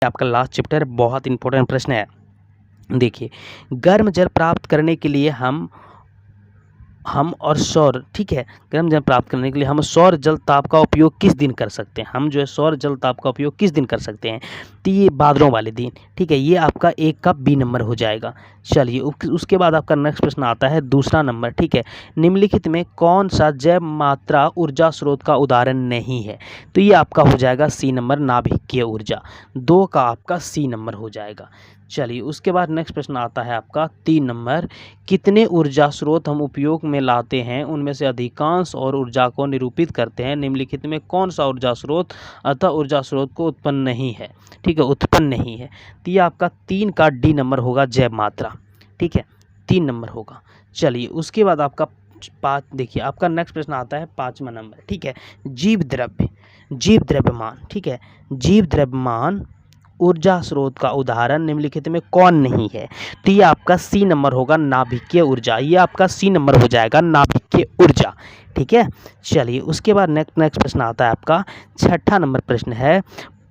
आपका last chapter बहुत important प्रश्न है। देखिए, गर्म जल प्राप्त करने के लिए हम और सौर, ठीक है, गर्म जल प्राप्त करने के लिए हम सौर जल ताप का उपयोग किस दिन कर सकते हैं? हम जो है सौर जल ताप का उपयोग किस दिन कर सकते हैं? तो ये भाद्रों वाले दिन, ठीक है, ये आपका एक का बी नंबर हो जाएगा। चलिए, उसके बाद आपका नेक्स्ट प्रश्न आता है दूसरा नंबर, ठीक है, निम्नलिखित में कौन सा जैव मात्रा ऊर्जा स्रोत का उदाहरण नहीं है? तो ये आपका हो जाएगा सी नंबर, नाभिकीय ऊर्जा। 2 का आपका सी नंबर हो जाएगा। चलिए, उसके बाद नेक्स्ट प्रश्न आता है आपका 3 नंबर, कितने ऊर्जा स्रोत हम उपयोग में लाते हैं, उनमें से अधिकांश और ऊर्जा को निरूपित करते हैं, निम्नलिखित में कौन सा ऊर्जा स्रोत अतः ऊर्जा स्रोत को उत्पन्न नहीं है? ठीक है, उत्पन्न नहीं है। तो ये आपका 3 का डी नंबर होगा, जैव मात्रा, ठीक है, 3 नंबर होगा। चलिए, उसके बाद आपका 5, देखिए आपका नेक्स्ट प्रश्न आता है 5वां नंबर, ठीक है, जीव द्रव्यमान, ठीक है, जीव द्रव्यमान ऊर्जा स्रोत का उदाहरण निम्नलिखित में कौन नहीं है? तो ये आपका सी नंबर होगा, नाभिकीय ऊर्जा। ये आपका सी नंबर हो जाएगा, नाभिकीय ऊर्जा, ठीक है। चलिए, उसके बाद नेक्स्ट प्रश्न आता है आपका 6ठा नंबर प्रश्न है,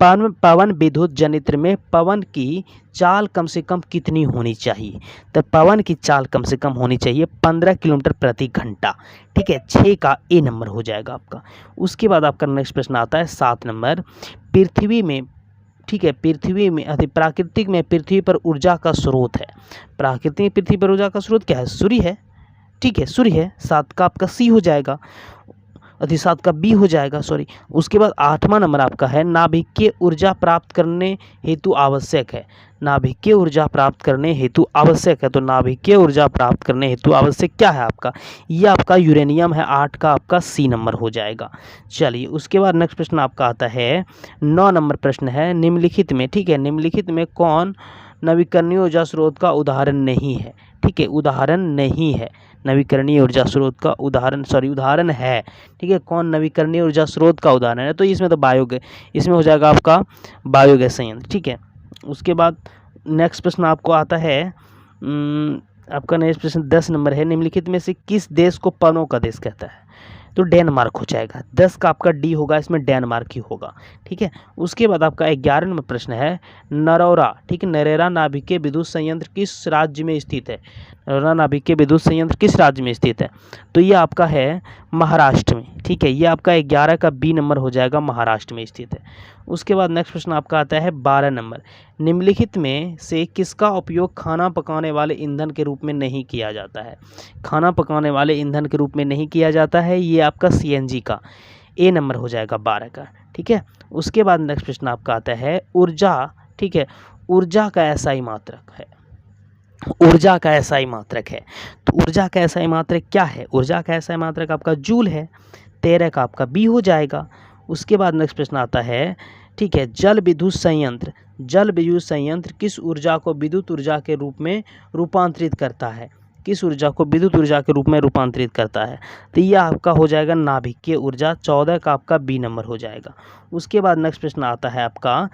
पवन विद्युत जनित्र में पवन की चाल कम से कम कितनी होनी चाहिए? तो पवन की चाल कम से कम होनी चाहिए 15 किलोमीटर प्रति घंटा, ठीक है, 6 का ए नंबर हो जाएगा आपका। उसके बाद आपका नेक्स्ट प्रश्न आता है 7 नंबर, पृथ्वी में, ठीक है, पृथ्वी में प्राकृतिक में पृथ्वी पर ऊर्जा का स्रोत है। प्राकृतिक पृथ्वी पर ऊर्जा का स्रोत क्या है? सूर्य है, ठीक है, सूर्य है। 7 का आपका सी हो जाएगा, 7 का बी हो जाएगा, सॉरी। उसके बाद 8वां नंबर आपका है, नाभिकीय ऊर्जा प्राप्त करने हेतु आवश्यक है। नाभिकीय ऊर्जा प्राप्त करने हेतु आवश्यक है, तो नाभिकीय ऊर्जा प्राप्त करने हेतु आवश्यक क्या है आपका? ये आपका यूरेनियम है। 8 का आपका सी नंबर हो जाएगा। चलिए, उसके बाद नेक्स्ट प्रश्न आपका आता है 9 नंबर प्रश्न है, निम्नलिखित में, ठीक है, निम्नलिखित में कौन नवीकरणीय ऊर्जा स्रोत का उदाहरण नहीं है? ठीक है, उदाहरण नहीं है, नवीकरणीय ऊर्जा स्रोत का उदाहरण है, ठीक है, कौन नवीकरणीय ऊर्जा स्रोत का उदाहरण है? तो इसमें तो बायोगैस, इसमें हो जाएगा आपका बायोगैस संयंत्र, ठीक है। उसके बाद नेक्स्ट प्रश्न आपको आता है आपका नेक्स्ट प्रश्न 10 नंबर है, निम्नलिखित में से किस देश को पवनों का देश कहता है? तो डेनमार्क हो जाएगा। 10 का आपका डी होगा, इसमें डेनमार्क ही होगा, ठीक है। उसके बाद आपका 11 नंबर प्रश्न है, नरौरा, ठीक है, नरेरा नाभिकीय विद्युत संयंत्र किस राज्य में स्थित है? नरौरा नाभिकीय विद्युत संयंत्र किस राज्य में स्थित है? तो ये आपका है महाराष्ट्र में, ठीक है, ये आपका 11 का बी नंबर हो जाएगा, महाराष्ट्र में स्थित है। उसके बाद नेक्स्ट प्रश्न आपका आता है 12 नंबर, निम्नलिखित में से किसका उपयोग खाना पकाने वाले ईंधन के रूप में नहीं किया जाता है? खाना पकाने वाले ईंधन के रूप में नहीं किया जाता है, ये आपका सीएनजी का ए नंबर हो जाएगा, 12 का, ठीक है। उसके बाद नेक्स्ट प्रश्न आपका आता है ऊर्जा, ठीक है, ऊर्जा का एसआई मात्रक है, ऊर्जा का एसआई मात्रक है। तो ऊर्जा का एसआई मात्रक क्या है? ऊर्जा का एसआई मात्रक आपका जूल है। 13 का आपका बी हो जाएगा। उसके बाद नेक्स्ट प्रश्न आता है, ठीक है, जल विद्युत संयंत्र किस ऊर्जा को विद्युत ऊर्जा के रूप में रूपांतरित करता है? किस ऊर्जा को विद्युत ऊर्जा के रूप में रूपांतरित करता है? तो यह आपका हो जाएगा नाभिकीय ऊर्जा। 14 का आपका बी नंबर हो जाएगा। उसके बाद नेक्स्ट प्रश्न आता है आपका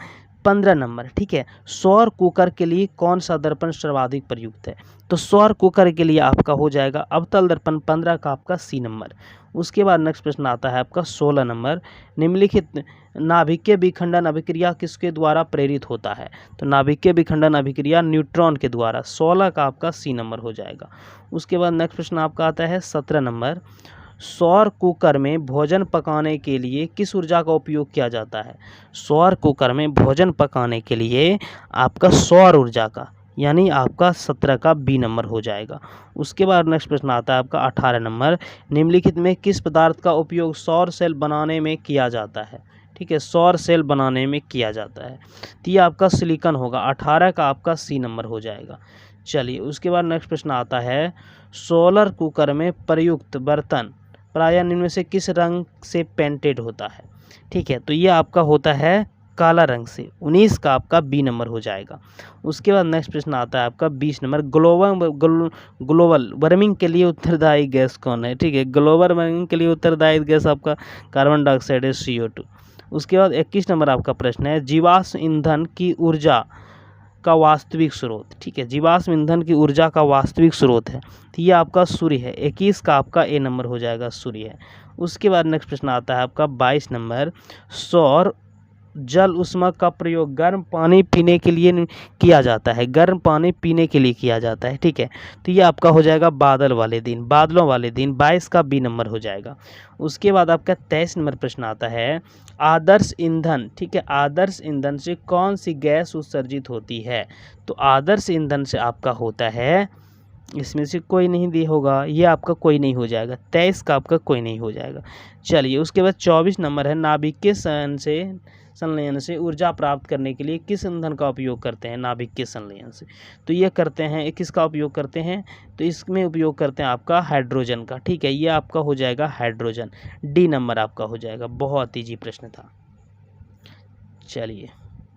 15 नंबर, ठीक है, सौर कुकर के लिए कौन सा दर्पण सर्वाधिक प्रयुक्त है? तो सौर कुकर के लिए आपका हो जाएगा अवतल दर्पण। 15 का आपका सी नंबर। उसके बाद नेक्स्ट प्रश्न आता है आपका 16 नंबर, निम्नलिखित नाभिकीय विखंडन अभिक्रिया किसके द्वारा प्रेरित होता है? तो नाभिकीय विखंडन अभिक्रिया न्यूट्रॉन के द्वारा। 16 का आपका सी नंबर हो जाएगा। उसके बाद नेक्स्ट प्रश्न आपका आता है 17 नंबर, सौर कुकर में भोजन पकाने के लिए किस ऊर्जा का उपयोग किया जाता है? सौर कुकर में भोजन पकाने के लिए आपका सौर ऊर्जा का, यानी आपका 17 का बी नंबर हो जाएगा। उसके बाद नेक्स्ट प्रश्न आता है आपका 18 नंबर, निम्नलिखित में किस पदार्थ का उपयोग सौर सेल बनाने में किया जाता है? ठीक है, सौर सेल बनाने में किया जाता है, तो ये आपका सिलिकॉन होगा। 18 का आपका सी नंबर हो जाएगा। चलिए, उसके बाद नेक्स्ट प्रश्न आता है, सोलर कुकर में प्रयुक्त बर्तन प्रायः निम्न में से किस रंग से पेंटेड होता है? ठीक है, तो ये आपका होता है काला रंग से। 19 का आपका बी नंबर हो जाएगा। उसके बाद नेक्स्ट प्रश्न आता है आपका 20 नंबर, ग्लोबल वार्मिंग के लिए उत्तरदायी गैस कौन है? ठीक है, ग्लोबल वार्मिंग के लिए उत्तरदायी गैस आपका कार्बन डाइऑक्साइड है, CO2। उसके बाद 21 नंबर आपका प्रश्न है, जीवाश्म ईंधन की ऊर्जा का वास्तविक स्रोत। ठीक है, जीवाश्म ईंधन की ऊर्जा का वास्तविक स्रोत है, तो ये आपका सूर्य है। 21 का आपका ए नंबर हो जाएगा, सूर्य है। उसके बाद नेक्स्ट प्रश्न आता है आपका 22 नंबर, सौर जल ऊष्मा का प्रयोग गर्म पानी पीने के लिए किया जाता है, गर्म पानी पीने के लिए किया जाता है, ठीक है। तो ये आपका हो जाएगा बादल वाले दिन, बादलों वाले दिन, 22 का बी नंबर हो जाएगा। उसके बाद आपका 23 नंबर प्रश्न आता है, आदर्श ईंधन, ठीक है, आदर्श ईंधन से कौन सी गैस उत्सर्जित होती है? तो आदर्श ईंधन से आपका होता है, इसमें से कोई नहीं दी होगा, ये आपका कोई नहीं हो जाएगा, 23 का आपका कोई नहीं हो जाएगा। चलिए उसके बाद 24 नंबर है, नाभिकीय संलयन से ऊर्जा प्राप्त करने के लिए किस ईंधन का उपयोग करते हैं? नाभिकीय संलयन से तो ये करते हैं, किसका उपयोग करते हैं? तो इसमें उपयोग करते हैं आपका हाइड्रोजन का, ठीक है, ये आपका हो जाएगा हाइड्रोजन, डी नंबर आपका हो जाएगा। बहुत ईजी प्रश्न था। चलिए